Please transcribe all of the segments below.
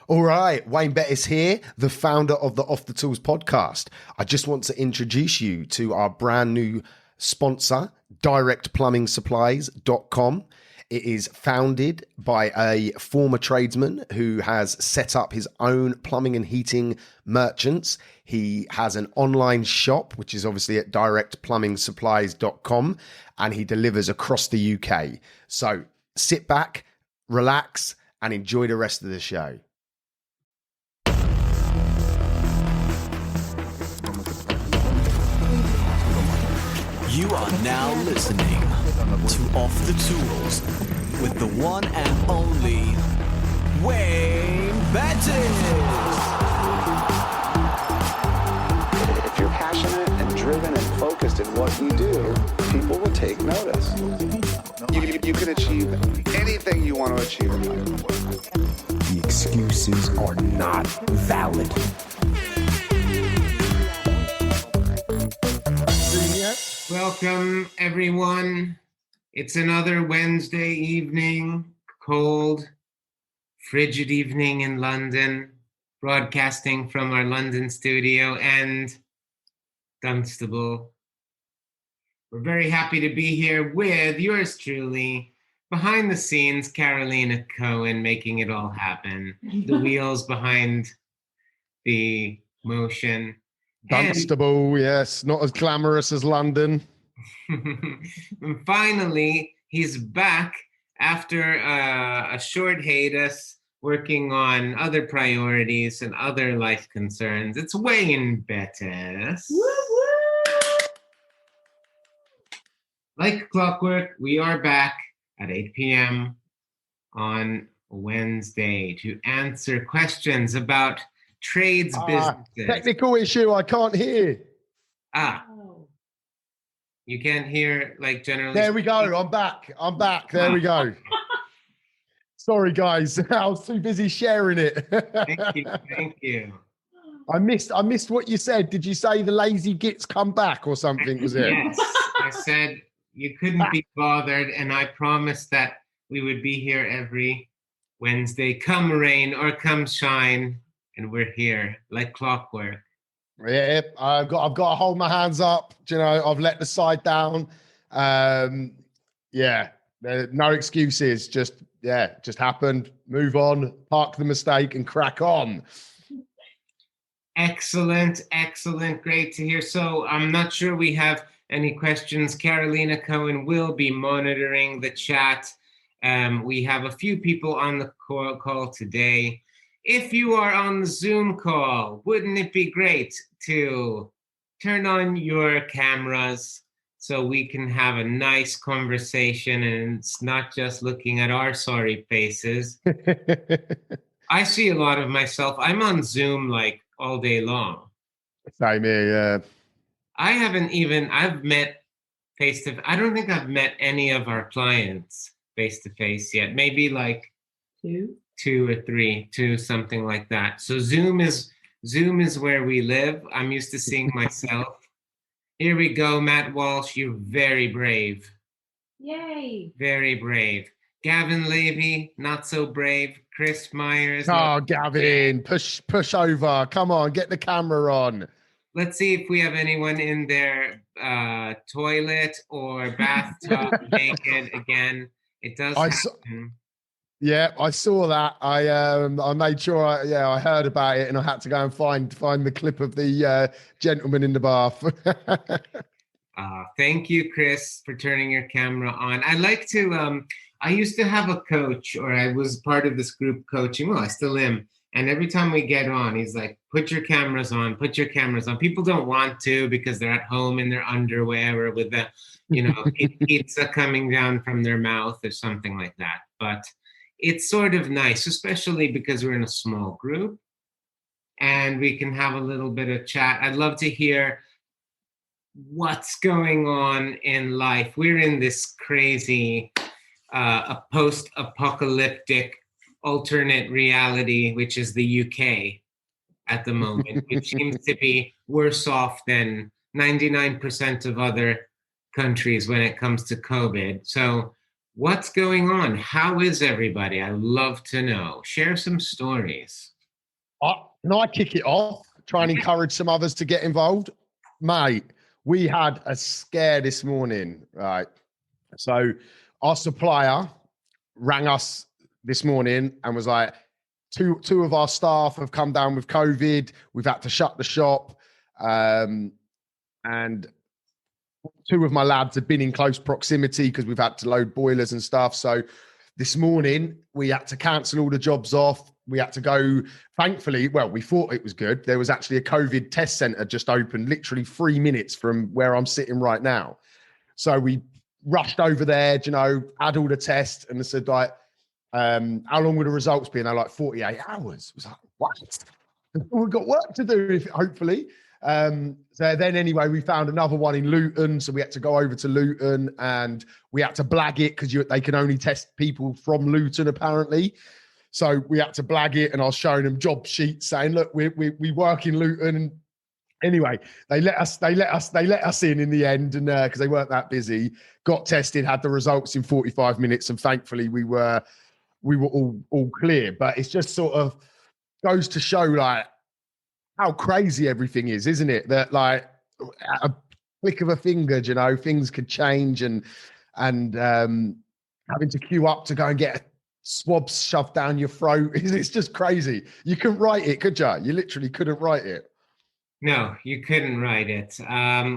All right, Wayne Bettis here, the founder of the Off the Tools podcast. I just want to introduce you to our brand new sponsor, directplumbing.supplies.com. It is founded by a former tradesman who has set up his own plumbing and heating merchants. He has an online shop, which is obviously at directplumbing.supplies.com, and he delivers across the UK. So sit back, relax, and enjoy the rest of the show. You are now listening to Off the Tools with the one and only Wayne Bettis. If you're passionate and driven and focused in what you do, people will take notice. You can achieve anything you want to achieve in life. The excuses are not valid. Welcome, everyone. It's another Wednesday evening, cold, frigid evening in London, broadcasting from our London studio and Dunstable. We're very happy to be here with yours truly, behind the scenes, Carolina Cohen, making it all happen. The wheels behind the motion. Dunstable, yes, not as glamorous as London. And finally, he's back after a short hiatus, working on other priorities and other life concerns. It's Wayne Bettis. Like clockwork, we are back at 8 p.m. on Wednesday to answer questions about trades businesses. Technical issue, I can't hear. You can't hear, like, generally. There we go. I'm back. There we go. Sorry, guys. I was too busy sharing it. Thank you. I missed what you said. Did you say the lazy gits come back or something? Was it? Yes. I said you couldn't be bothered, and I promised that we would be here every Wednesday, come rain or come shine. And we're here like clockwork. Yeah, I've got to hold my hands up. You know, I've let the side down. Yeah, no excuses. Just happened. Move on, park the mistake, and crack on. Excellent. Great to hear. So I'm not sure we have any questions. Carolina Cohen will be monitoring the chat. We have a few people on the call today. If you are on the Zoom call, wouldn't it be great to turn on your cameras so we can have a nice conversation and it's not just looking at our sorry faces? I see a lot of myself. I'm on Zoom like all day long. Same here, yeah. I've met face-to-face. I don't think I've met any of our clients face-to-face yet. Maybe like two or three, something like that. So Zoom is where we live. I'm used to seeing myself. Here we go, Matt Walsh. You're very brave. Yay! Very brave. Gavin Levy, not so brave. Chris Myers. Oh, Gavin, push over. Come on, get the camera on. Let's see if we have anyone in their toilet or bathtub naked again. It does happen. Yeah, I saw that. I made sure I heard about it, and I had to go and find the clip of the gentleman in the bath. Thank you, Chris, for turning your camera on. I like to I used to have a coach, or I was part of this group coaching. Well, I still am. And every time we get on, he's like, put your cameras on. People don't want to because they're at home in their underwear or with the, pizza coming down from their mouth or something like that. But it's sort of nice, especially because we're in a small group and we can have a little bit of chat. I'd love to hear what's going on in life. We're in this crazy a post-apocalyptic alternate reality, which is the UK at the moment, which seems to be worse off than 99% of other countries when it comes to COVID. So what's going on? How is everybody? I love to know. Share some stories. Can I kick it off? Try and encourage some others to get involved. Mate, we had a scare this morning, right? So our supplier rang us this morning and was like, two of our staff have come down with COVID. We've had to shut the shop. And two of my lads have been in close proximity because we've had to load boilers and stuff. So this morning we had to cancel all the jobs off. We had to go, thankfully, well, we thought it was good. There was actually a COVID test center just opened literally 3 minutes from where I'm sitting right now. So we rushed over there, had all the tests, and they said, like, how long would the results be? And they're like 48 hours. I was like, what? We've got work to do, hopefully. So then anyway, we found another one in Luton. So we had to go over to Luton and we had to blag it because they can only test people from Luton, apparently. So we had to blag it, and I was showing them job sheets saying, look, we work in Luton. And anyway, they let us in the end, and because they weren't that busy, got tested, had the results in 45 minutes, and thankfully we were all clear. But it's just sort of goes to show like how crazy everything is, isn't it? That like at a click of a finger, things could change, and having to queue up to go and get a swab shoved down your throat. It's just crazy. You couldn't write it, could you? You literally couldn't write it. No, you couldn't write it.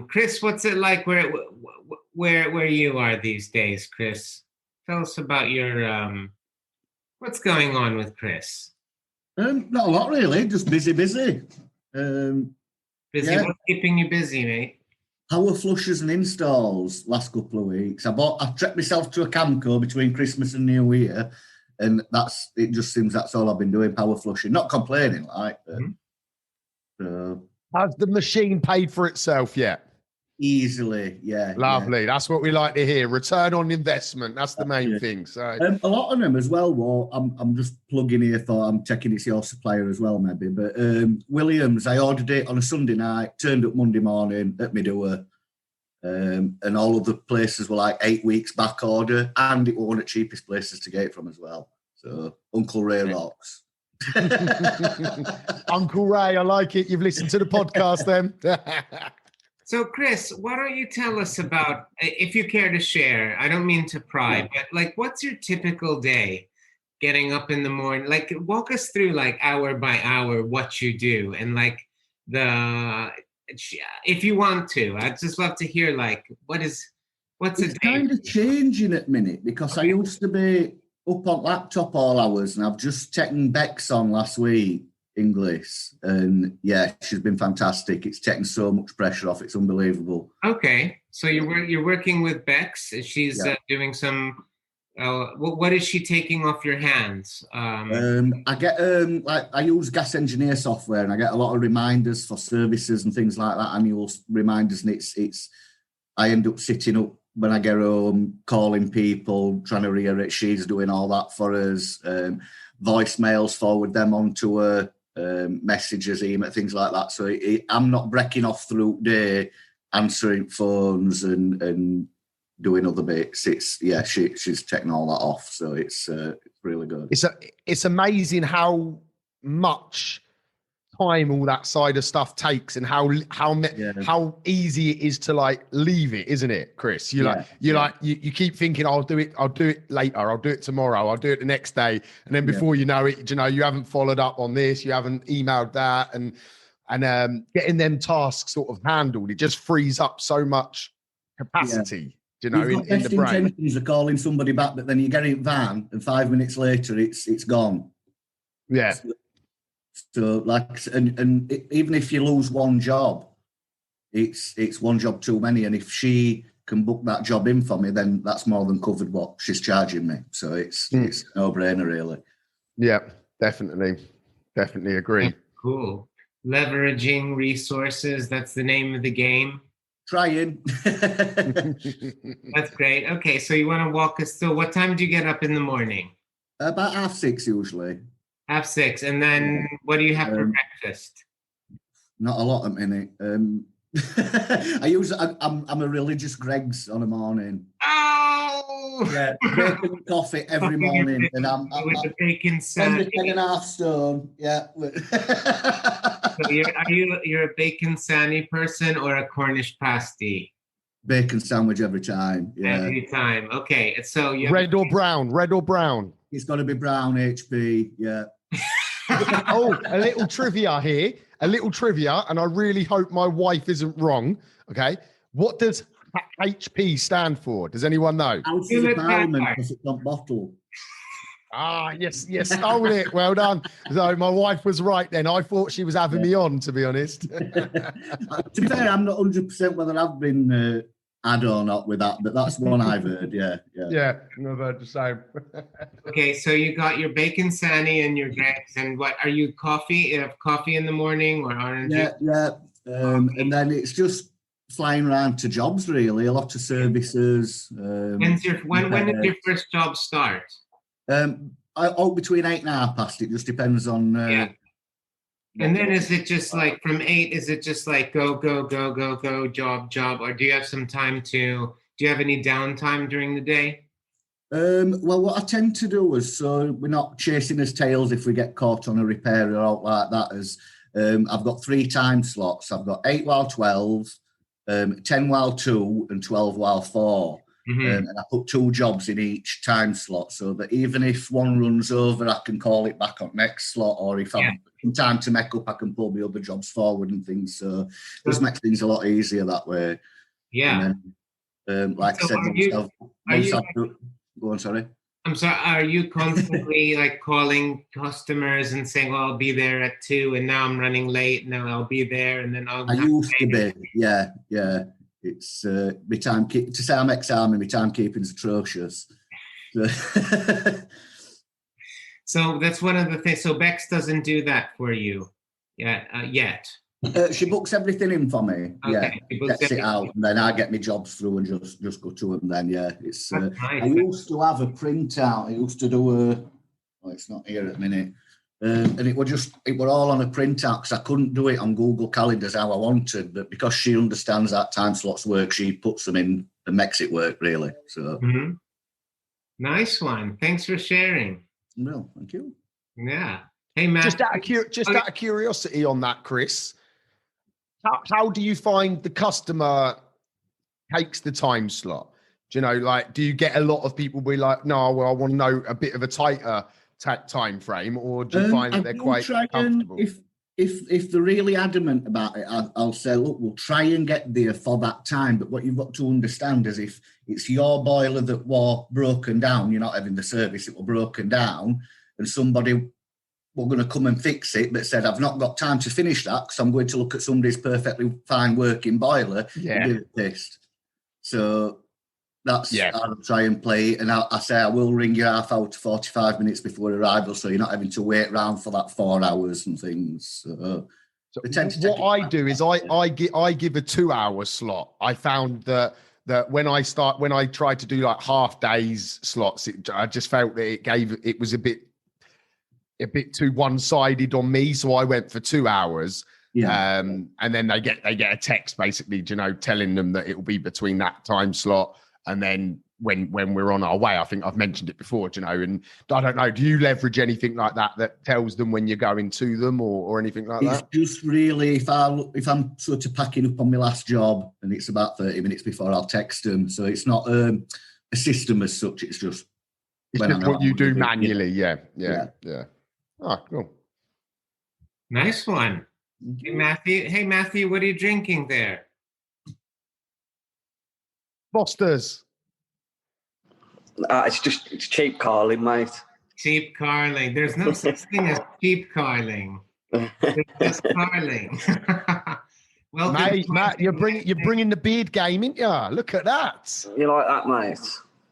Chris, what's it like where you are these days, Chris? Tell us about your what's going on with Chris. Not a lot really, just busy. Busy? Yeah. What's keeping you busy, mate? Power flushers and installs last couple of weeks. I trekked myself to a Camco between Christmas and New Year, and it just seems that's all I've been doing, power flushing. Not complaining, like, but, has the machine paid for itself yet? Easily, yeah. Lovely. Yeah. That's what we like to hear. Return on investment. That's the main thing. So a lot of them as well. Well, I'm just plugging here for. I'm checking it's your supplier as well, maybe. But Williams, I ordered it on a Sunday night. Turned up Monday morning at my door, and all of the places were like 8 weeks back order, and it was one of the cheapest places to get it from as well. So Uncle Ray Locks. Uncle Ray, I like it. You've listened to the podcast then. So, Chris, why don't you tell us about, if you care to share, I don't mean to pry, but like, what's your typical day getting up in the morning? Like, walk us through like hour by hour what you do, and like if you want to, I'd just love to hear like, what's a day? It's kind of changing at the minute because I used to be up on laptop all hours, and I've just taken Bex on last week, English, and yeah, she's been fantastic. It's taken so much pressure off. It's unbelievable. Okay, so you're working with Bex. She's doing some. What is she taking off your hands? I get like I use Gas Engineer software, and I get a lot of reminders for services and things like that. Annual reminders, and it's. I end up sitting up when I get home, calling people, trying to rearrange. She's doing all that for us. Voicemails, forward them onto her. Messages, email, things like that. So I'm not breaking off through the day, answering phones and doing other bits. She's taking all that off. So it's really good. It's amazing how much time all that side of stuff takes, and how easy it is to like leave it, isn't it, Chris? You keep thinking, I'll do it later, I'll do it tomorrow, I'll do it the next day, and then before you know it, you haven't followed up on this, you haven't emailed that, and getting them tasks sort of handled, it just frees up so much capacity. In the brain. Intentions of calling somebody back, but then you get in van, and 5 minutes later, it's gone. Yeah. So like, and even if you lose one job, it's one job too many. And if she can book that job in for me, then that's more than covered what she's charging me. So it's no brainer, really. Yeah, definitely agree. Cool. Leveraging resources. That's the name of the game. Trying. That's great. Okay, so you want to walk us through. What time do you get up in the morning? About 6:30 usually. 6:30, and then what do you have for breakfast? Not a lot at minute. I'm a religious Greggs on a morning. Oh, Yeah, bacon and coffee every morning, and I'm with the bacon under sandwich. 10.5 stone. Yeah. So you're a bacon sandy person or a Cornish pasty? Bacon sandwich every time. Yeah. Every time. Okay. So you Red or brown? Red or brown? It's got to be brown HP. Yeah. Oh, a little trivia here. A little trivia, and I really hope my wife isn't wrong. Okay. What does HP stand for? Does anyone know? Ounces of Hewlett Parliament Packard. because it's not bottle. Ah, yes, stole it. Well done. So my wife was right then. I thought she was having me on, to be honest. To be fair, I'm not 100% whether I've been had or not with that, but that's one I've heard. Yeah. Yeah, I've heard the same. Okay, so you got your bacon sandy and your grapes, and what are you coffee? You have coffee in the morning or orange juice? Yeah. And then it's just flying around to jobs, really. A lot of services. When did your first job start? Between 8 and 1/2 it just depends on. Yeah. And then is it just like from 8? Is it just like go, job, or do you have some time do you have any downtime during the day? Well, what I tend to do is, so we're not chasing his tails if we get caught on a repair or out like that, is I've got 3 time slots. I've got 8 while 12, 10 while 2, and 12 while 4. And I put 2 jobs in each time slot, so that even if one runs over, I can call it back on next slot, or if I'm in time to make up, I can pull the other jobs forward and things. So this makes things a lot easier that way. Yeah. And then, like So I said, go on, sorry. I'm sorry, are you constantly like calling customers and saying, well, I'll be there at 2 and now I'm running late, now I'll be there, and then I used to be, yeah. It's my time to say I'm ex-army, my timekeeping's atrocious. So that's one of the things. So Bex doesn't do that for you yet. She books everything in for me. Okay, Yeah, gets it out, and then I get my jobs through and just go to them. Then it's. Nice. I used to have a printout. I used to do it's not here at the minute. And it were all on a printout because I couldn't do it on Google Calendars how I wanted, but because she understands that time slots work, she puts them in and makes it work really. So Nice one. Thanks for sharing. No, thank you. Yeah. Hey, Matt. Just out of curiosity on that, Chris, how do you find the customer takes the time slot? Do you know, like, do you get a lot of people be like, no, well, I want to know a bit of a tighter time frame, or do you find that they're quite comfortable? If they're really adamant about it, I'll say, look, we'll try and get there for that time. But what you've got to understand is if it's your boiler that was broken down, you're not having the service, it was broken down, and somebody were going to come and fix it, but said, I've not got time to finish that because I'm going to look at somebody's perfectly fine working boiler and do a test. So that's how I try and play it. And I say I will ring you half hour to 45 minutes before arrival, so you're not having to wait around for that 4 hours and things. So what I do is I give a 2-hour slot. I found that when I tried to do like half days slots, I just felt that it was a bit too one-sided on me, so I went for 2 hours. Yeah. And then they get a text basically, telling them that it will be between that time slot. And then when we're on our way, I think I've mentioned it before, and I don't know, do you leverage anything like that tells them when you're going to them or anything like that? It's just really, if I'm sort of packing up on my last job and it's about 30 minutes before, I'll text them. So it's not a system as such. It's just what you do manually. Yeah. Oh, cool. Nice one. Hey, Matthew, what are you drinking there? Foster's. It's cheap Carling, mate. Cheap Carling. There's no such thing as cheap Carling. It's just Carling. Well, Matt, you're bringing the beard game, ain't you? Look at that. You like that, mate?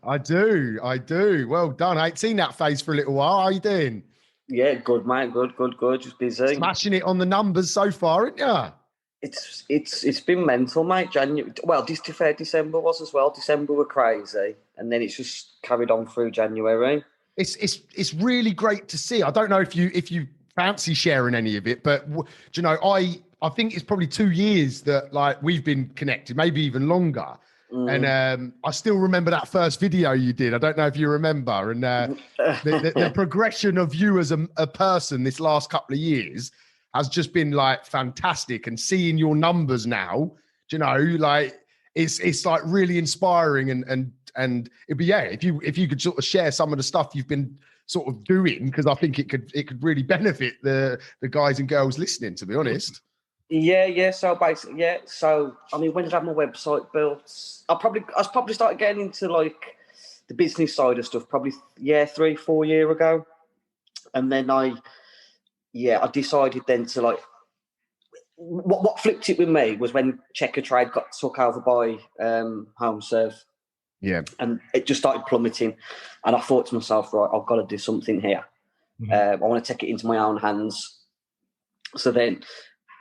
I do. Well done. I ain't seen that face for a little while. How you doing? Yeah, good, mate. Good. Just busy. Smashing it on the numbers so far, ain't you? It's been mental, mate. January, well, December was as well. December were crazy, and then it's just carried on through January. It's really great to see. I don't know if you fancy sharing any of it, but I think it's probably 2 years that like we've been connected, maybe even longer. And I still remember that first video you did. I don't know if you remember. And the progression of you as a person this last couple of years has just been like fantastic. And seeing your numbers now, you know, like it's like really inspiring. And it'd be, yeah, if you could sort of share some of the stuff you've been sort of doing, because I think it could really benefit the guys and girls listening, to be honest. Yeah. So basically, yeah. So I mean, when did I have my website built? I probably started getting into like the business side of stuff probably 3-4 years ago, and then I decided then to like what flipped it with me was when Checkatrade got took over by HomeServe. Yeah, and it just started plummeting, and I thought to myself, right, I've got to do something here. I want to take it into my own hands. So then.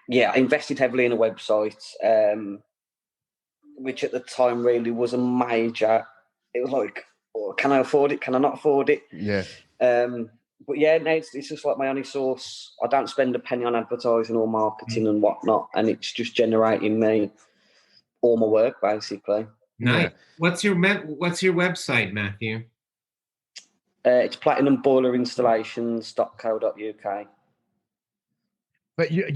Yeah, I invested heavily in a website, which at the time really was a major. It was like, oh, can I afford it? Can I not afford it? Yeah. But yeah, no, it's just like my only source. I don't spend a penny on advertising or marketing and whatnot, and it's just generating me all my work basically. Nice. Yeah. What's your website, Matthew? It's platinumboilerinstallations.co.uk. But you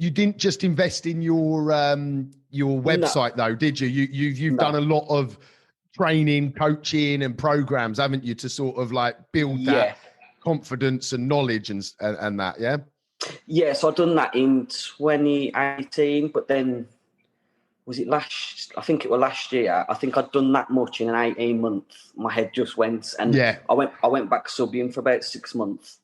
didn't just invest in your website though, did you? You've done a lot of training, coaching, and programs, haven't you, to sort of like build that confidence and knowledge and that, yeah. Yeah, so I've done that in 2018, but then was it last? I think it was last year. I think I'd done that much in an 18 months. My head just went, and I went back subbing for about 6 months.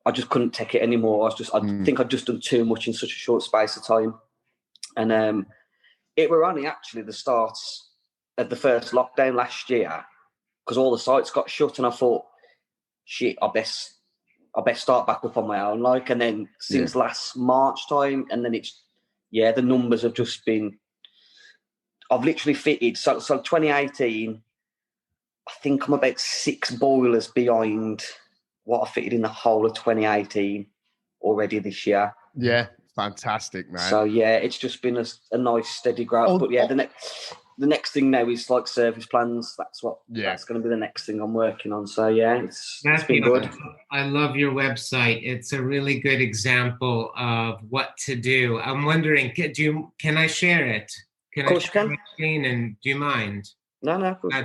I just couldn't take it anymore. I think I'd just done too much in such a short space of time. And it were only actually the start of the first lockdown last year, because all the sites got shut, and I thought, shit, I best start back up on my own. Like, and then since last March time, and then the numbers have just been, I've literally fitted. So 2018, I think I'm about 6 boilers behind what I fitted in the whole of 2018 already this year. Yeah, fantastic, man. So yeah, it's just been a nice steady growth. But yeah, the next thing now is like service plans. That's going to be the next thing I'm working on. So yeah, it's been good. I love your website. It's a really good example of what to do. I'm wondering, can I share it? Of course you can. And do you mind? No, of course.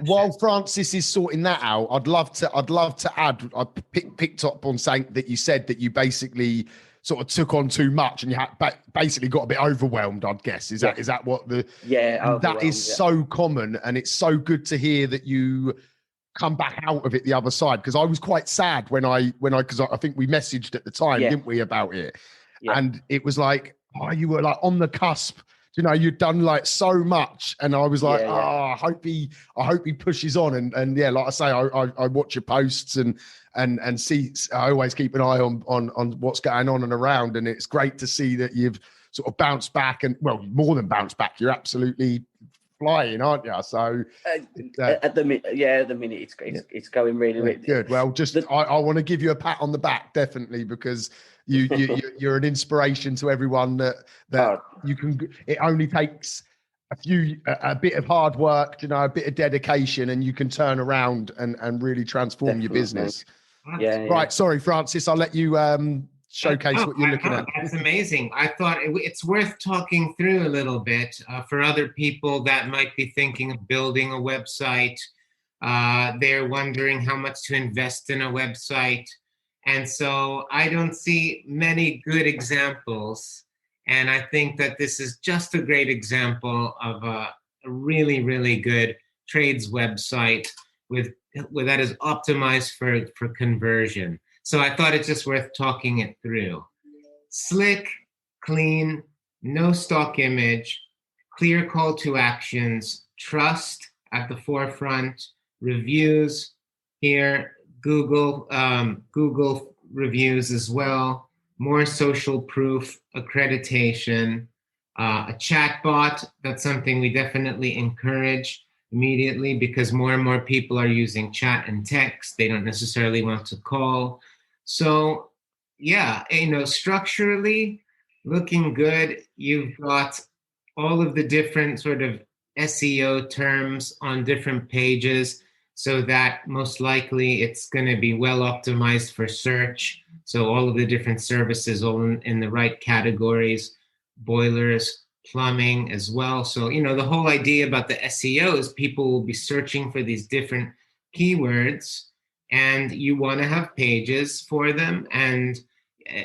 While Francis is sorting that out, I'd love to add. I picked up on saying that you said that you basically sort of took on too much, and you had basically got a bit overwhelmed. I'd guess is that what the that is so common, and it's so good to hear that you come back out of it the other side. Because I was quite sad when I because I think we messaged at the time, didn't we, about it, and it was like, oh, you were like on the cusp. You know, you'd done like so much, and I was like, I hope he pushes on. And yeah, like I say, I watch your posts and see. I always keep an eye on what's going on and around, and it's great to see that you've sort of bounced back, and well, more than bounced back. You're absolutely flying, aren't you? So at the minute, it's going really, really good. Well, I want to give you a pat on the back, definitely, because you're an inspiration to everyone that you can. It only takes a bit of hard work, a bit of dedication, and you can turn around and really transform your business. Right. Sorry, Francis, I'll let you showcase what you're looking at. That's amazing. I thought it's worth talking through a little bit for other people that might be thinking of building a website. They're wondering how much to invest in a website. And so I don't see many good examples. And I think that this is just a great example of a really, really good trades website with that is optimized for conversion. So I thought it's just worth talking it through. Slick, clean, no stock image, clear call to actions, trust at the forefront, reviews here, Google reviews as well, more social proof, accreditation, a chat bot. That's something we definitely encourage immediately, because more and more people are using chat and text. They don't necessarily want to call. So yeah, structurally looking good. You've got all of the different sort of SEO terms on different pages so that most likely it's going to be well optimized for search. So all of the different services all in the right categories, boilers, plumbing as well. So, the whole idea about the SEO is people will be searching for these different keywords, and you want to have pages for them. And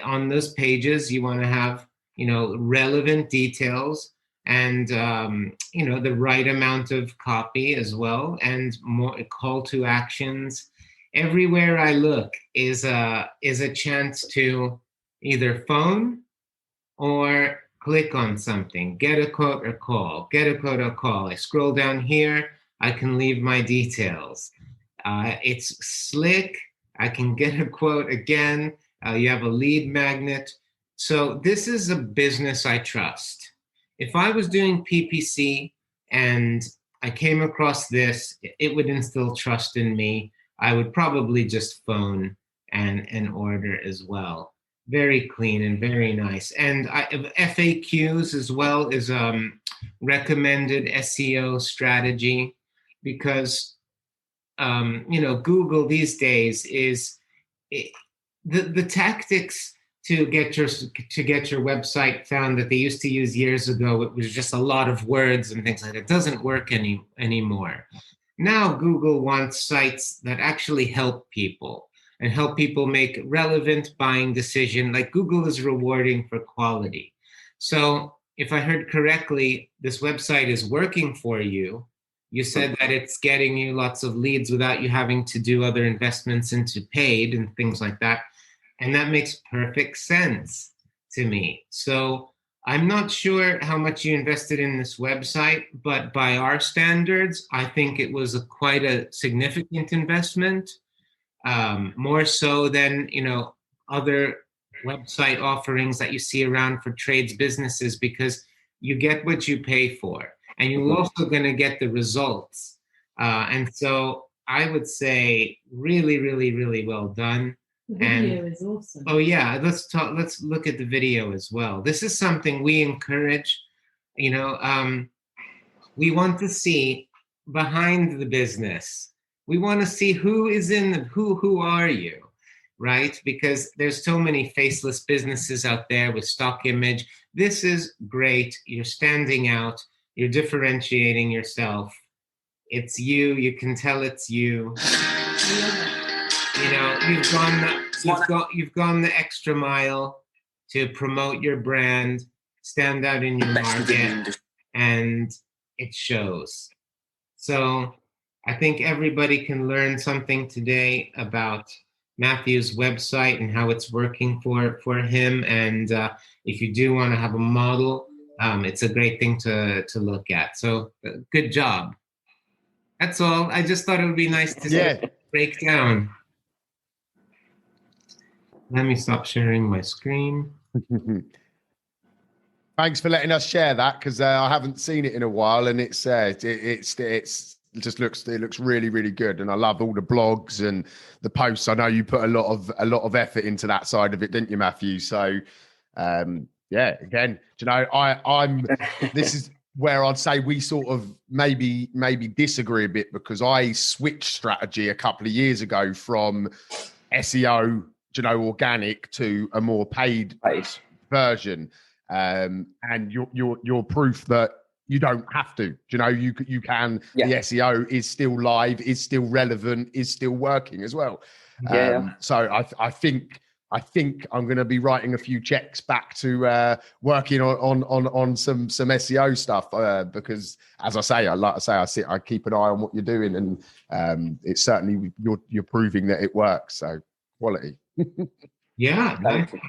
on those pages, you want to have, relevant details and, the right amount of copy as well, and more call to actions. Everywhere I look is a chance to either phone or click on something, get a quote or call, get a quote or call. I scroll down here, I can leave my details. It's slick. I can get a quote again. You have a lead magnet. So this is a business I trust. If I was doing PPC and I came across this, it would instill trust in me. I would probably just phone and order as well. Very clean and very nice. And FAQs as well is recommended SEO strategy, because Google these days is the tactics to get your website found that they used to use years ago. It was just a lot of words and things like that. It doesn't work anymore. Now Google wants sites that actually help people and help people make relevant buying decision. Like Google is rewarding for quality. So if I heard correctly, this website is working for you. You said that it's getting you lots of leads without you having to do other investments into paid and things like that. And that makes perfect sense to me. So I'm not sure how much you invested in this website, but by our standards, I think it was quite a significant investment, more so than, other website offerings that you see around for trades businesses, because you get what you pay for. And you're also going to get the results. And so I would say really, really, really well done. The video is awesome. Oh yeah, let's look at the video as well. This is something we encourage. We want to see behind the business. We want to see who is in who are you, right? Because there's so many faceless businesses out there with stock image. This is great. You're standing out. You're differentiating yourself. It's you. You can tell it's you. You've gone the extra mile to promote your brand, stand out in your market, and it shows. So I think everybody can learn something today about Matthew's website and how it's working for him. And if you do want to have a model, it's a great thing to look at. So good job. That's all. I just thought it would be nice to break down. Let me stop sharing my screen. Thanks for letting us share that, because I haven't seen it in a while, and it just looks really, really good. And I love all the blogs and the posts. I know you put a lot of effort into that side of it, didn't you, Matthew? So again, I'm this is where I'd say we sort of maybe disagree a bit, because I switched strategy a couple of years ago from SEO, organic, to a more paid version. And you're proof that you don't have to. You can. Yeah. The SEO is still live, is still relevant, is still working as well. So I think I'm going to be writing a few checks back to working on some SEO stuff, because, as I say, I keep an eye on what you're doing, and it's certainly you're proving that it works. So quality. Yeah.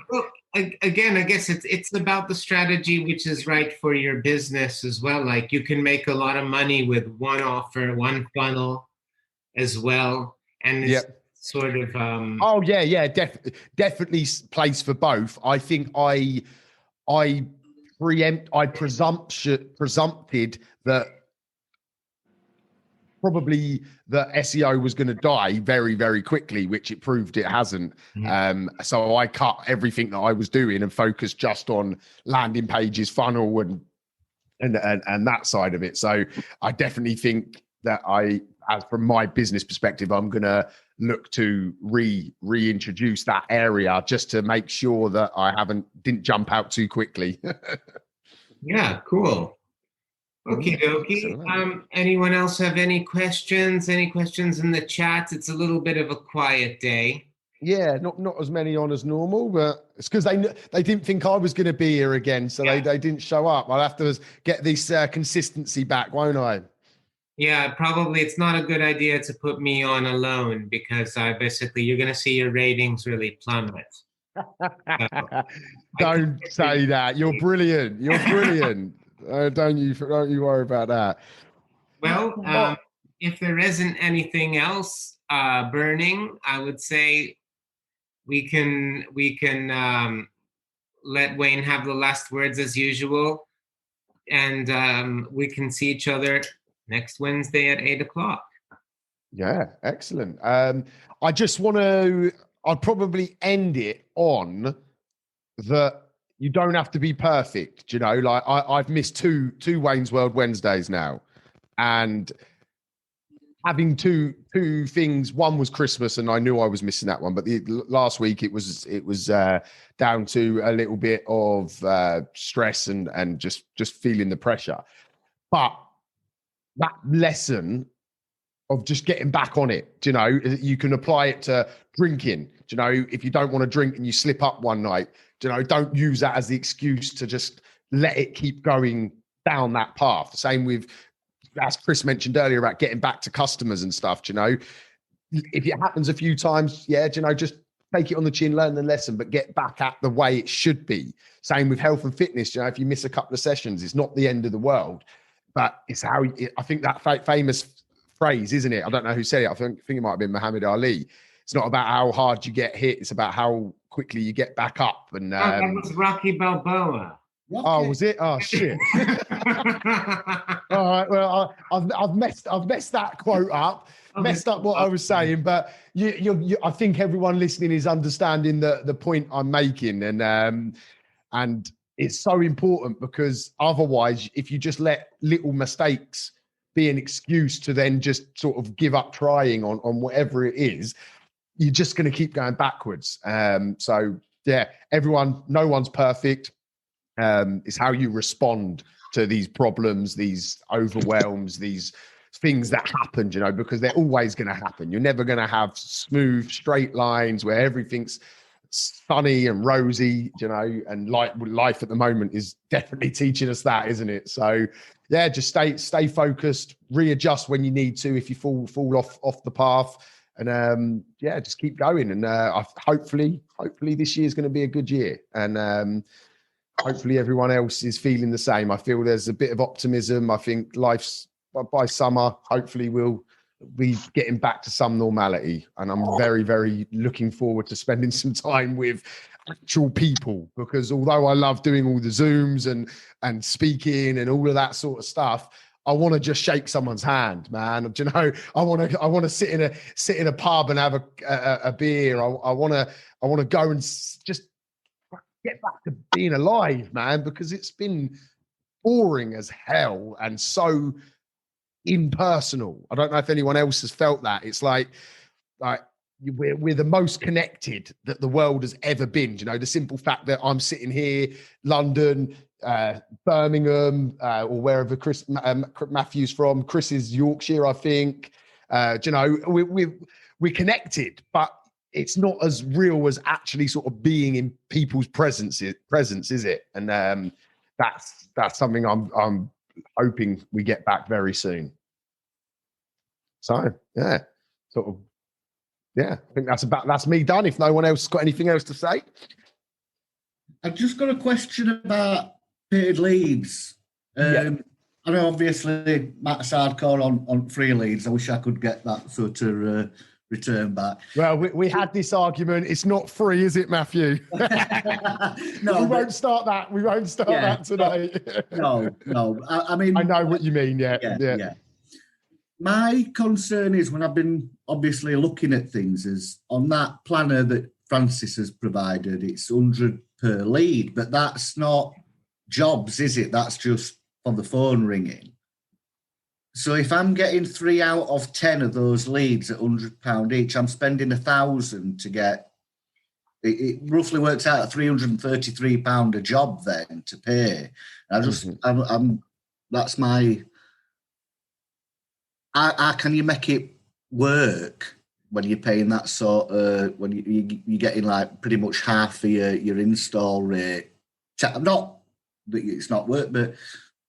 Well, again, I guess it's about the strategy which is right for your business as well. Like you can make a lot of money with one offer, one funnel as well, and it's sort of definitely plays for both. I think I presumpted that probably the SEO was going to die very, very quickly, which it proved it hasn't. So I cut everything that I was doing and focused just on landing pages, funnel, and and that side of it. So I definitely think that as from my business perspective, I'm going to look to reintroduce that area just to make sure that I didn't jump out too quickly. Yeah, cool. Okie dokie. Anyone else have any questions? Any questions in the chat? It's a little bit of a quiet day. Yeah, not as many on as normal, but it's because they didn't think I was going to be here again, so they didn't show up. I'll have to get this consistency back, won't I? Yeah, probably it's not a good idea to put me on alone because basically you're going to see your ratings really plummet. Don't say that. You're brilliant. You're brilliant. Don't you worry about that. Well, if there isn't anything else burning, I would say we can let Wayne have the last words as usual, and we can see each other next Wednesday at 8:00. Yeah, excellent. I just want I'd probably end it on that you don't have to be perfect. You know, like I've missed two Wayne's World Wednesdays now, and having two things. One was Christmas, and I knew I was missing that one. But last week it was down to a little bit of stress and just feeling the pressure. But that lesson of just getting back on it, you know, you can apply it to drinking. You know, if you don't want to drink and you slip up one night, you know, don't use that as the excuse to just let it keep going down that path. Same with, as Chris mentioned earlier, about getting back to customers and stuff. You know, if it happens a few times, you know, just take it on the chin, learn the lesson, but get back at the way it should be. Same with health and fitness. You know, if you miss a couple of sessions, it's not the end of the world, but it's how I think that famous phrase, isn't it? I don't know who said it. I think it might have been Muhammad Ali. It's not about how hard you get hit; it's about how quickly you get back up. And that was Rocky Balboa. Oh, was it? Oh, shit! All right. Well, I've messed that quote up. Messed up what I was saying, but you I think everyone listening is understanding the point I'm making, and it's so important because otherwise, if you just let little mistakes be an excuse to then just sort of give up trying on whatever it is, you're just going to keep going backwards. So yeah, no one's perfect. It's how you respond to these problems, these overwhelms, these things that happen, you know, because they're always going to happen. You're never going to have smooth, straight lines where everything's sunny and rosy, you know, and life at the moment is definitely teaching us that, isn't it? So yeah, just stay focused, readjust when you need to if you fall off the path, and yeah, just keep going. And hopefully this year is going to be a good year, and hopefully everyone else is feeling the same. I feel there's a bit of optimism. I think life's, by summer, hopefully we'll be getting back to some normality. And I'm very, very looking forward to spending some time with actual people, because although I love doing all the Zooms and speaking and all of that sort of stuff, I want to just shake someone's hand, man. Do you know, I want to sit in a pub and have a beer. I want to go and just get back to being alive, man, because it's been boring as hell and so impersonal. I don't know if anyone else has felt that. It's like we're the most connected that the world has ever been. You know, the simple fact that I'm sitting here, London, Birmingham, or wherever Chris Matthew's from. Chris is Yorkshire, I think. You know, we're connected, but it's not as real as actually sort of being in people's presence, is it? And that's something I'm hoping we get back very soon. So yeah, sort of, yeah, I think that's me done. If no one else has got anything else to say. I've just got a question about paid leads. I know obviously Matt's hardcore on free leads. I wish I could get that sort of return back. Well, we had this argument. It's not free, is it, Matthew? No, we won't start that. We won't start that today. No. I mean, I know what you mean. Yeah. My concern is, when I've been obviously looking at things, is on that planner that Francis has provided, it's 100 per lead, but that's not jobs, is it? That's just for the phone ringing. So if I'm getting 3 out of 10 of those leads at £100 each, I'm spending £1,000 to get. It roughly works out at £333 a job then to pay. That's my. How can you make it work when you're paying that sort of, when you're getting like pretty much half of your install rate? Not that it's not work, but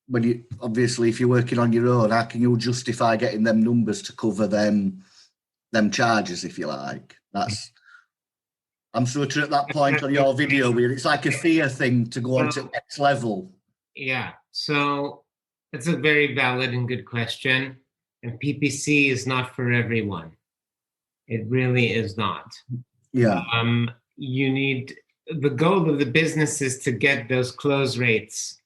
when you, obviously if you're working on your own, how can you justify getting them numbers to cover them charges, if you like? I'm sort of at that point on your video where it's like a fear thing to go on to next level. Yeah, so it's a very valid and good question. And PPC is not for everyone. It really is not. Yeah. You need, the goal of the business is to get those close rates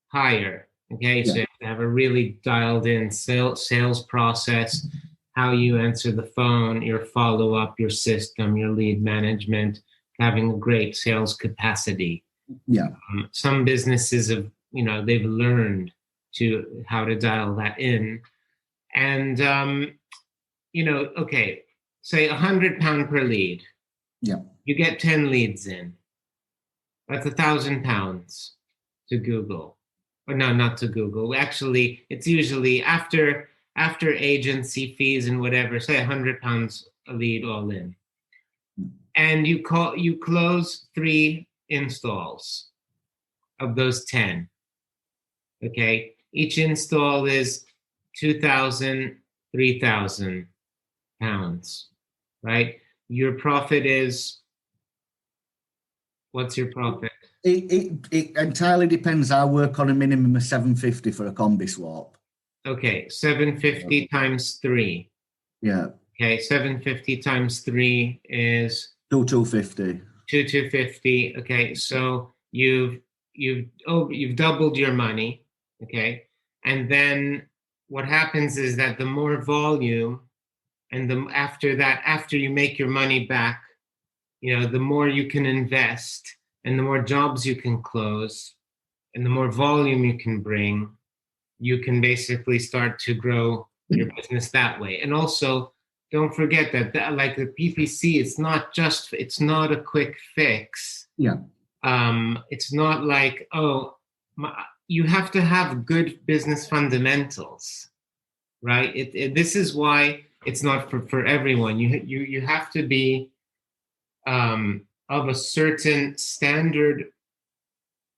higher. Okay, so you have to have a really dialed in sales process, how you answer the phone, your follow-up, your system, your lead management, having a great sales capacity. Yeah. Some businesses have, they've learned how to dial that in. And, okay, say £100 per lead. Yeah. You get 10 leads in. That's £1,000 to Google. Or no, not to Google. Actually, it's usually after agency fees and whatever, say £100 a lead all in. And you close 3 installs of those 10. Okay. Each install is £2,000, £3,000, right? Your profit is, what's your profit? It entirely depends. I work on a minimum of 750 for a combi swap. Okay, 750 times 3. Yeah. Okay, 750 times 3 is 2,250. 2,250. Okay, so you've doubled your money. Okay, and then what happens is that the more volume, and after you make your money back, the more you can invest, and the more jobs you can close, and the more volume you can bring, you can basically start to grow your business that way. And also, don't forget that like the PPC, it's not a quick fix. Yeah. It's not like, you have to have good business fundamentals, right? This is why it's not for everyone. You have to be of a certain standard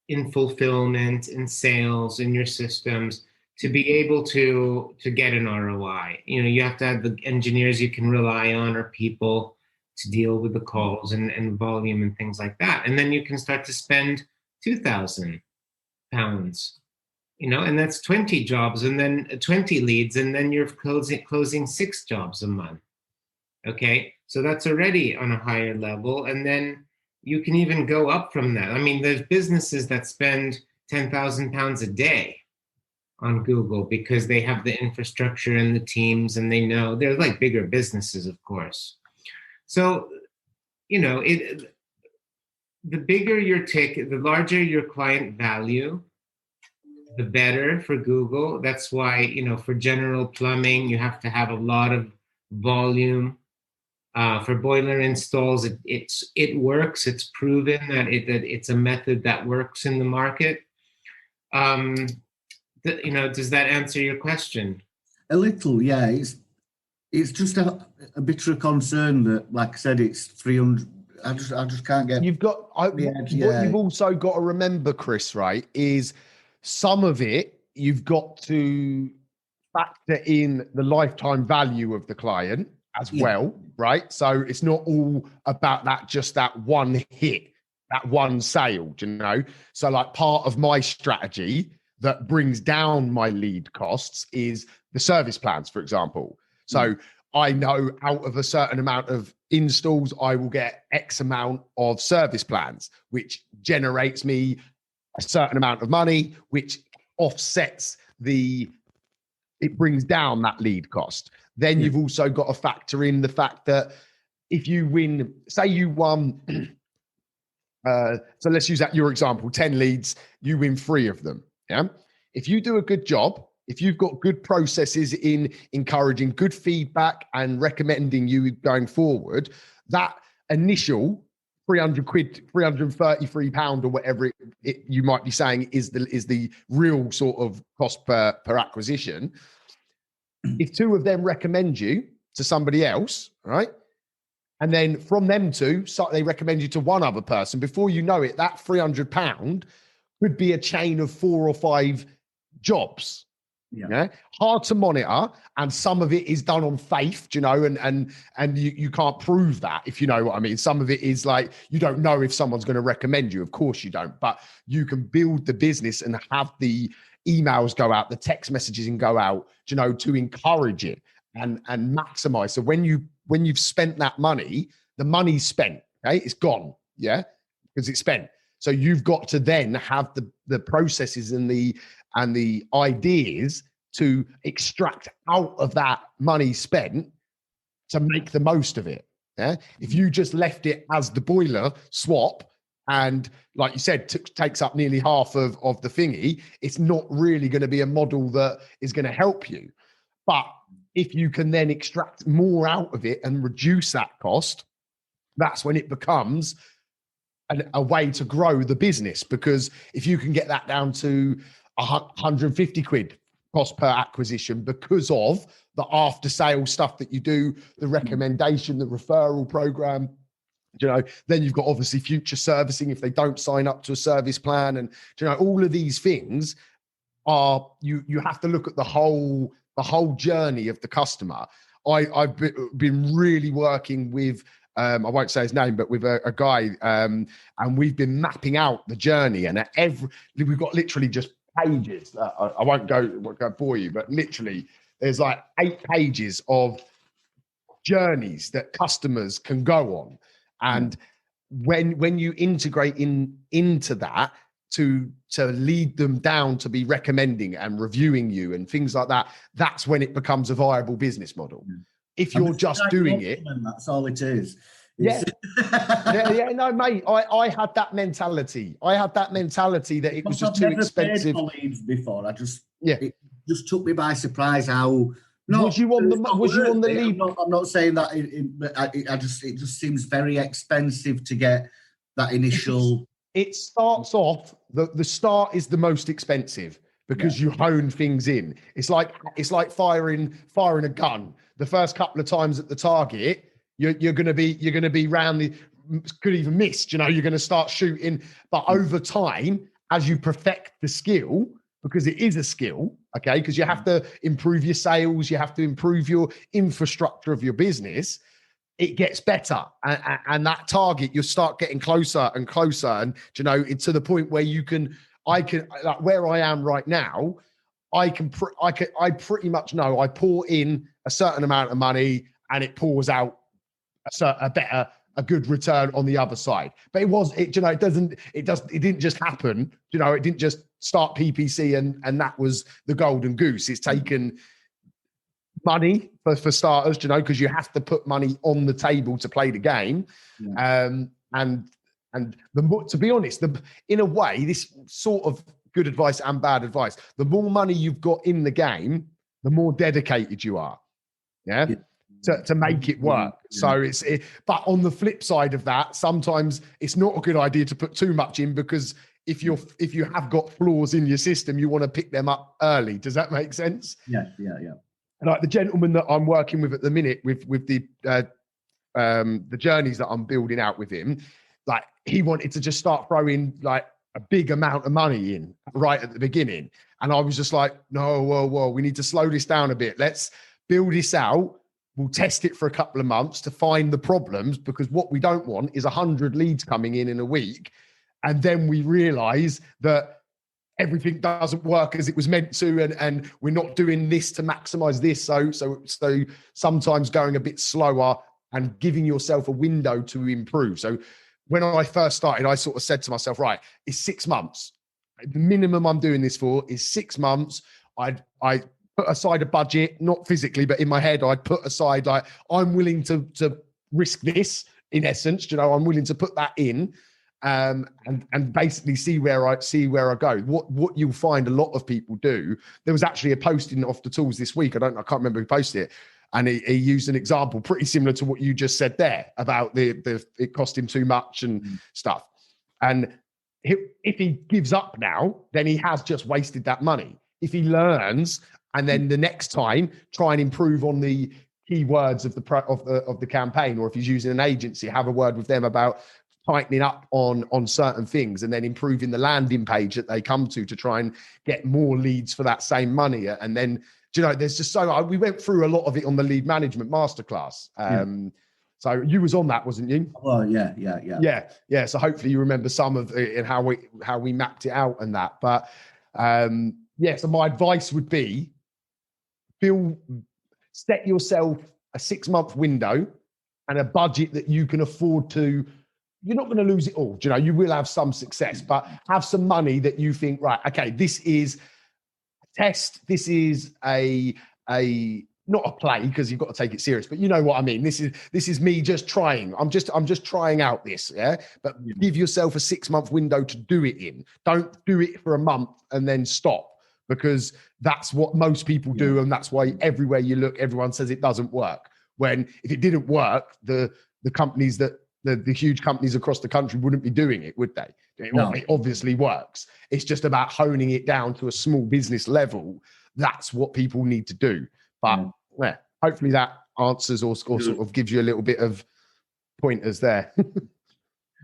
in fulfillment, in sales, in your systems, to be able to get an ROI. You have to have the engineers you can rely on, or people to deal with the calls and volume and things like that. And then you can start to spend £2,000, and that's 20 jobs, and then 20 leads, and then you're closing 6 jobs a month. Okay, so that's already on a higher level, and then you can even go up from that. I mean, there's businesses that spend £10,000 a day on Google because they have the infrastructure and the teams, and they know they're like bigger businesses, of course. So, the bigger your ticket, the larger your client value, the better for Google. That's why, for general plumbing, you have to have a lot of volume. For boiler installs, it works. It's proven that it's a method that works in the market. Does that answer your question? A little, yeah. It's just a bit of a concern that, like I said, it's 300. I just can't get. What you've also got to remember, Chris, right, is some of it you've got to factor in the lifetime value of the client as well, right? So it's not all about that one hit, that one sale, So like part of my strategy that brings down my lead costs is the service plans, for example. So I know out of a certain amount of installs, I will get X amount of service plans, which generates me a certain amount of money, which offsets it brings down that lead cost. Then you've also got to factor in the fact that if you win, say you won, so let's use that your example, 10 leads, you win 3 of them. Yeah. if you do a good job, if you've got good processes in encouraging good feedback and recommending you going forward, that initial 300 quid, £333 or whatever you might be saying is the real sort of cost per acquisition. If two of them recommend you to somebody else, right? And then from them two, so they recommend you to one other person. Before you know it, that £300 could be a chain of 4 or 5 jobs. Yeah. Hard to monitor, and some of it is done on faith, and you can't prove that, if you know what I mean. Some of it is like, you don't know if someone's going to recommend you. Of course you don't, but you can build the business and have the emails go out, the text messages and go out, to encourage it and maximize. So when you've spent that money, the money's spent, okay? It's gone, yeah, because it's spent. So you've got to then have the processes and the ideas to extract out of that money spent to make the most of it. Yeah. If you just left it as the boiler swap, and like you said, takes up nearly half of the thingy, it's not really going to be a model that is going to help you. But if you can then extract more out of it and reduce that cost, that's when it becomes a way to grow the business. Because if you can get that down to 150 quid cost per acquisition because of the after sales stuff that you do, the recommendation, the referral program, then you've got obviously future servicing if they don't sign up to a service plan. And, all of these things are, you have to look at the whole journey of the customer. I've been really working with, I won't say his name, but with a guy, and we've been mapping out the journey, and we've got literally just pages. I won't go bore you, but literally there's like 8 pages of journeys that customers can go on. And when you integrate into that to lead them down to be recommending and reviewing you and things like that, that's when it becomes a viable business model. If you're just doing it, that's all it is. Yeah. No, mate. I had that mentality. That it was just too expensive. I've never paid for leads before. It just took me by surprise how. No, was you on the lead? I'm not saying that. It just seems very expensive to get that initial. It starts off. The start is the most expensive because you hone things in. It's like firing a gun. The first couple of times at the target, you're going to be round the, could even miss. You're going to start shooting, but over time, as you perfect the skill, because it is a skill, okay, because you have to improve your sales, you have to improve your infrastructure of your business, it gets better. And that target, you'll start getting closer and closer. And, it's to the point where I can, like where I am right now, I pretty much know I pour in a certain amount of money and it pours out a good return on the other side. But it didn't just happen. It didn't just start PPC and that was the golden goose. It's taken money for starters, because you have to put money on the table to play the game. Yeah. And to be honest, in a way, this sort of good advice and bad advice, the more money you've got in the game, the more dedicated you are. Yeah. To make it work. So but on the flip side of that, sometimes it's not a good idea to put too much in, because if you have got flaws in your system, you want to pick them up early. Does that make sense? Yeah. And like the gentleman that I'm working with at the minute with the journeys that I'm building out with him, like he wanted to just start throwing like a big amount of money in right at the beginning. And I was just like, no, whoa, we need to slow this down a bit. Let's build this out. We'll test it for a couple of months to find the problems, because what we don't want is 100 leads coming in a week. And then we realize that everything doesn't work as it was meant to. And we're not doing this to maximize this. So sometimes going a bit slower and giving yourself a window to improve. So when I first started, I sort of said to myself, right, it's 6 months. The minimum I'm doing this for is 6 months. I put aside a budget, not physically, but in my head, I'd put aside, like, I'm willing to risk this in essence, I'm willing to put that in. and basically see where I go. What you'll find a lot of people do. There was actually a posting off the tools this week. I can't remember who posted it, and he used an example pretty similar to what you just said there about the it cost him too much and stuff. And if he gives up now, then he has just wasted that money. If he learns, and then the next time try and improve on the keywords of the campaign, or if he's using an agency, have a word with them about tightening up on certain things, and then improving the landing page that they come to try and get more leads for that same money. And then, there's just we went through a lot of it on the lead management masterclass. So you was on that, wasn't you? Oh yeah. So hopefully you remember some of it and how we mapped it out and that. But so my advice would be, set yourself a 6-month window and a budget that you can afford to. You're not going to lose it all. You will have some success, but have some money that you think, right, okay, this is a test. This is a not a play, because you've got to take it serious, but you know what I mean. This is me just trying. I'm just trying out this, yeah. But give yourself a 6-month window to do it in. Don't do it for a month and then stop, because that's what most people do, and that's why everywhere you look, everyone says it doesn't work. When if it didn't work, the companies that the huge companies across the country wouldn't be doing it, would they? It obviously works. It's just about honing it down to a small business level. That's what people need to do. But hopefully that answers or sort of gives you a little bit of pointers there.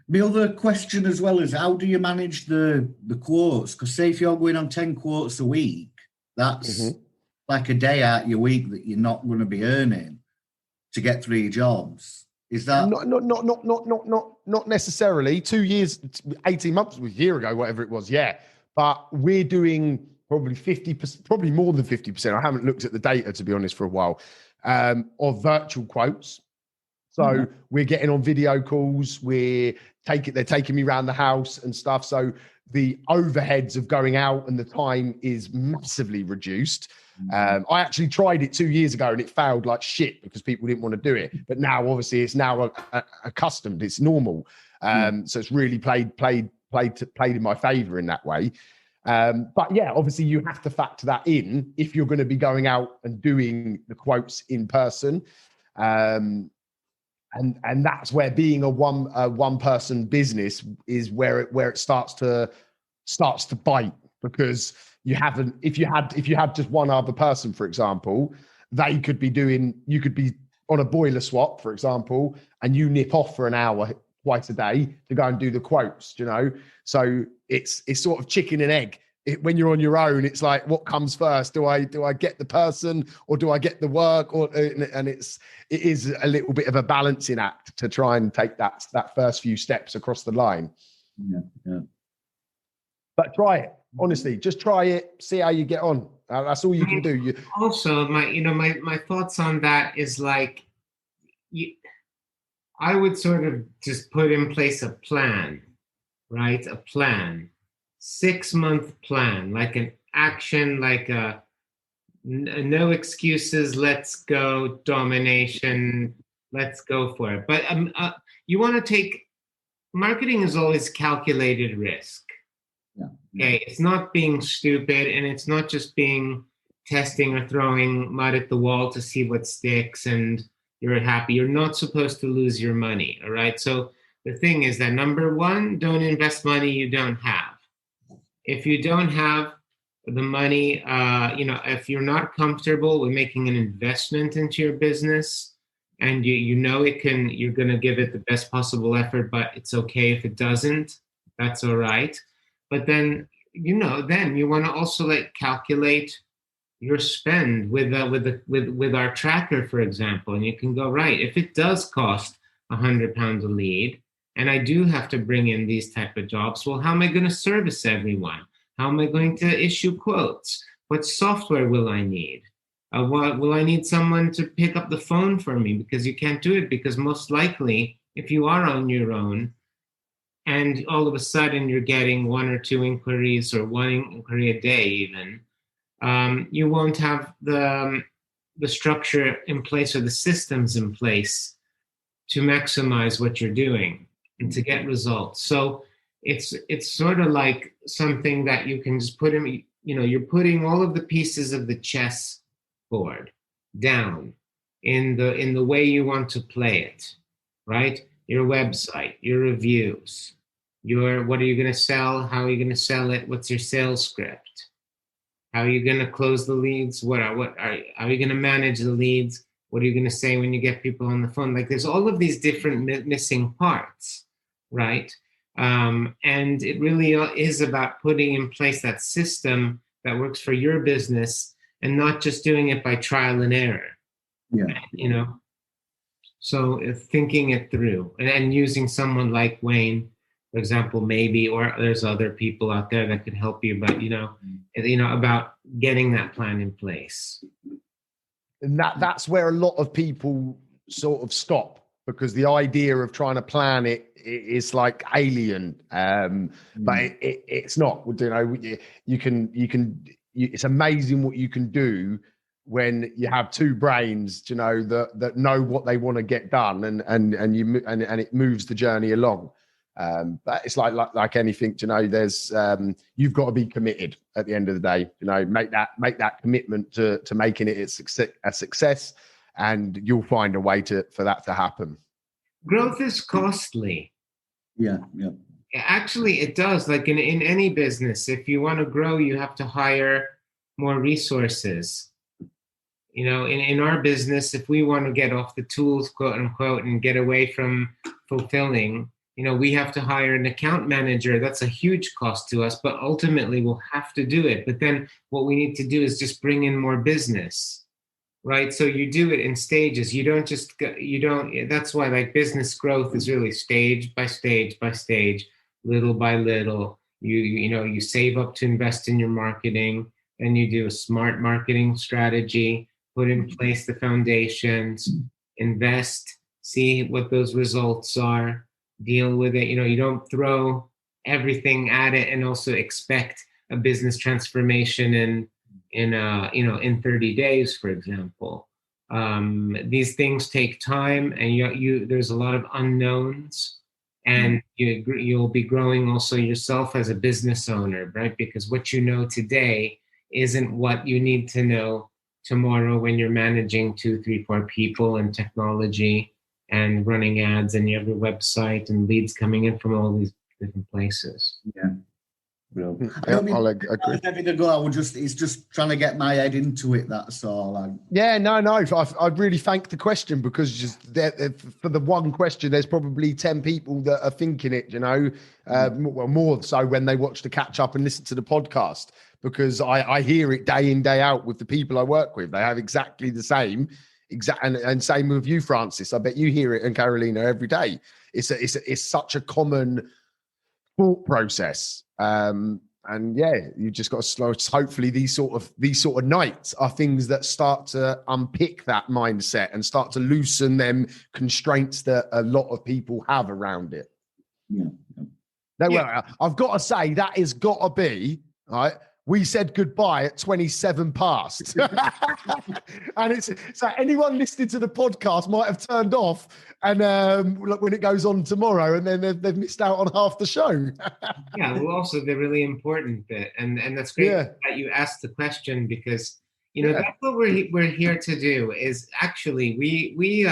My other question as well is, how do you manage the quotes? Because say if you're going on 10 quotes a week, that's like a day out your week that you're not going to be earning to get 3 jobs. Is that not necessarily? 2 years, 18 months, a year ago, whatever it was, yeah. But we're doing probably 50%, probably more than 50%. I haven't looked at the data, to be honest, for a while, of virtual quotes. So we're getting on video calls. They're taking me around the house and stuff. So the overheads of going out and the time is massively reduced. I actually tried it 2 years ago and it failed like shit because people didn't want to do it. But now, obviously, it's now accustomed. It's normal. So it's really played in my favor in that way. But yeah, obviously, you have to factor that in if you're going to be going out and doing the quotes in person. And that's where being a one person business is where it starts to bite, because if you had just one other person, for example, you could be on a boiler swap, for example, and you nip off for an hour twice a day to go and do the quotes, so it's sort of chicken and egg. When you're on your own, it's like, what comes first? Do I get the person or do I get the work? And it is a little bit of a balancing act to try and take that first few steps across the line. Yeah. But try it, honestly. Just try it. See how you get on. That's all you can do. Also, my thoughts on that is like, I would sort of just put in place a plan, right? A plan. 6-month plan, like an action, like a no excuses, let's go, domination, let's go for it. But you want to marketing is always calculated risk. Yeah. Okay, it's not being stupid, and it's not just being testing or throwing mud at the wall to see what sticks and you're happy. You're not supposed to lose your money, all right? So the thing is that, number one, don't invest money you don't have. If you don't have the money, if you're not comfortable with making an investment into your business, and you're going to give it the best possible effort, but it's okay if it doesn't, that's all right. But then, then you want to also calculate your spend with our tracker, for example, and you can go, right, if it does cost £100 a lead, and I do have to bring in these type of jobs, well, how am I going to service everyone? How am I going to issue quotes? What software will I need? Will I need someone to pick up the phone for me? Because you can't do it, because most likely, if you are on your own and all of a sudden you're getting 1 or 2 inquiries or 1 inquiry a day even, you won't have the structure in place or the systems in place to maximize what you're doing. and to get results. So it's sort of like something that you can just put in, you're putting all of the pieces of the chess board down in the way you want to play it, right? Your website, your reviews, what are you going to sell? How are you going to sell it? What's your sales script? How are you going to close the leads? How are you going to manage the leads? What are you going to say when you get people on the phone? Like there's all of these different missing parts, right? And it really is about putting in place that system that works for your business and not just doing it by trial and error. Yeah. So thinking it through and using someone like Wayne, for example, maybe, or there's other people out there that could help you, but about getting that plan in place. And that's where a lot of people sort of stop, because the idea of trying to plan it is like alien, but it's not. It's amazing what you can do when you have two brains, that know what they want to get done, and it moves the journey along. But it's like anything, there's you've got to be committed at the end of the day, make that commitment to making it a success, and you'll find a way for that to happen. Growth is costly. Yeah. Actually, it does. Like in any business, if you want to grow, you have to hire more resources. In our business, if we want to get off the tools, quote unquote, and get away from fulfilling, we have to hire an account manager. That's a huge cost to us, but ultimately we'll have to do it. But then what we need to do is just bring in more business, right? So you do it in stages. That's why like business growth is really stage by stage by stage, little by little. You save up to invest in your marketing, and you do a smart marketing strategy, put in place the foundations, invest, see what those results are, deal with it. You don't throw everything at it and also expect a business transformation in 30 days, for example. These things take time, and there's a lot of unknowns, and you'll be growing also yourself as a business owner, right? Because what you know today isn't what you need to know tomorrow when you're managing 2, 3, 4 people and technology and running ads, and you have your website and leads coming in from all these different places. Yeah. Well, I'll agree. It's just trying to get my head into it. That's all. Yeah, no. I really thank the question, because for the one question, there's probably 10 people that are thinking it. More so when they watch the catch up and listen to the podcast, because I hear it day in, day out with the people I work with. They have exactly the same. And same with you, Francis. I bet you hear it, and Carolina, every day. It's such a common thought process. And yeah, you just got to slow. Hopefully these sort of nights are things that start to unpick that mindset and start to loosen them constraints that a lot of people have around it. Yeah. Well, I've got to say that has got to be right. We said goodbye at 27 past. And it's so anyone listening to the podcast might have turned off, and when it goes on tomorrow, and then they've missed out on half the show. Yeah, well, also the really important bit, and that's great that you asked the question, because that's what we're here to do. Is actually we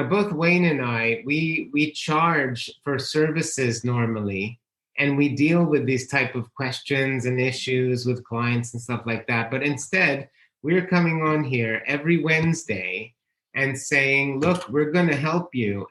both Wayne and I, we charge for services normally. And we deal with these type of questions and issues with clients and stuff like that. But instead, we're coming on here every Wednesday and saying, look, we're going to help you.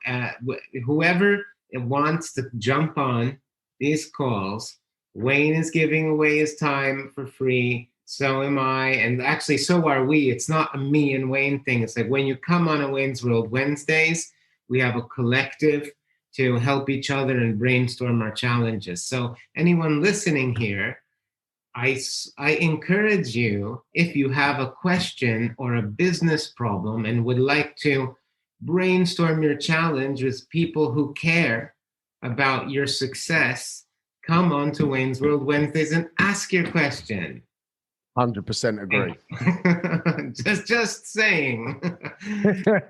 Whoever wants to jump on these calls, Wayne is giving away his time for free. So am I. And actually, so are we. It's not a me and Wayne thing. It's like when you come on a Wayne's World Wednesdays, we have a collective to help each other and brainstorm our challenges. So anyone listening here, I encourage you, if you have a question or a business problem and would like to brainstorm your challenge with people who care about your success, come on to Wayne's World Wednesdays and ask your question. 100% agree. just saying.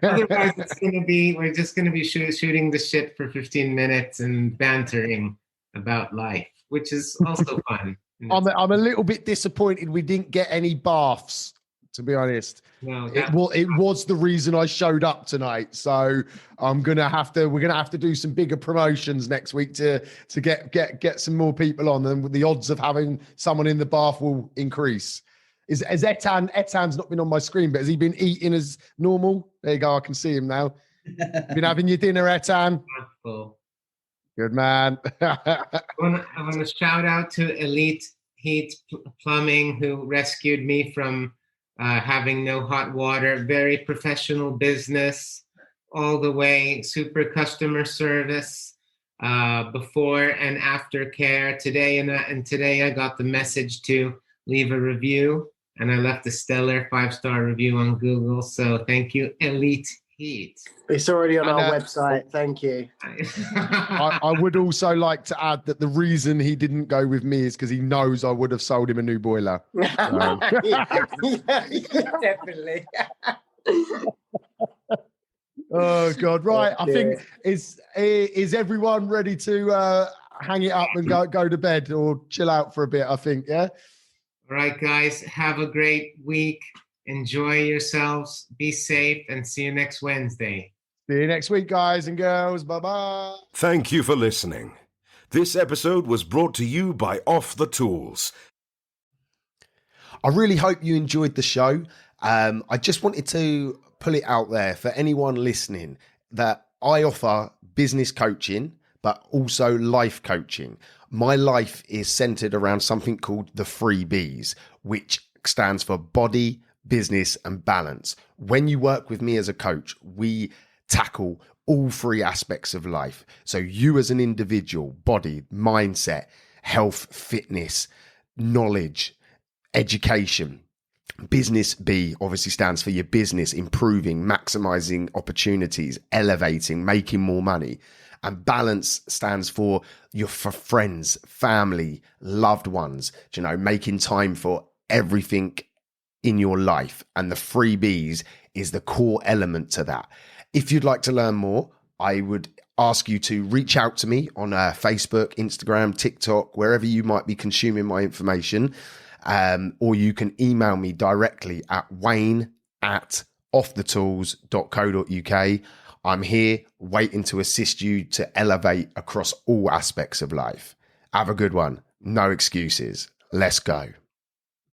Otherwise, we're just gonna be shooting the shit for 15 minutes and bantering about life, which is also fun. I'm a little bit disappointed we didn't get any baths, to be honest. No, it was the reason I showed up tonight. So we're gonna have to do some bigger promotions next week to get some more people on, and the odds of having someone in the bath will increase. Is Etan's not been on my screen, but has he been eating as normal? There you go, I can see him now. Been having your dinner, Etan? Cool. Good man. I want to shout out to Elite Heat Plumbing, who rescued me from having no hot water. Very professional business all the way, super customer service, before and after care. Today I got the message to leave a review, and I left a stellar 5-star review on Google. So thank you, Elite Heat. It's already on our website. Thank you. I would also like to add that the reason he didn't go with me is because he knows I would have sold him a new boiler. Definitely. Oh God! Right, I think is everyone ready to hang it up and go to bed or chill out for a bit? I think, yeah. All right, guys. Have a great week. Enjoy yourselves. Be safe, and see you next Wednesday. See you next week, guys and girls. Bye-bye. Thank you for listening. This episode was brought to you by Off the Tools. I really hope you enjoyed the show. I just wanted to pull it out there for anyone listening that I offer business coaching, but also life coaching. My life is centered around something called the 3 Bs, which stands for body, business, and balance. When you work with me as a coach, we tackle all 3 aspects of life. So you as an individual, body, mindset, health, fitness, knowledge, education. Business B obviously stands for your business, improving, maximizing opportunities, elevating, making more money. And balance stands for your friends, family, loved ones, making time for everything in your life. And the 3 Bs is the core element to that. If you'd like to learn more, I would ask you to reach out to me on Facebook, Instagram, TikTok, wherever you might be consuming my information. Or you can email me directly at wayne@offthetools.co.uk. I'm here waiting to assist you to elevate across all aspects of life. Have a good one. No excuses. Let's go.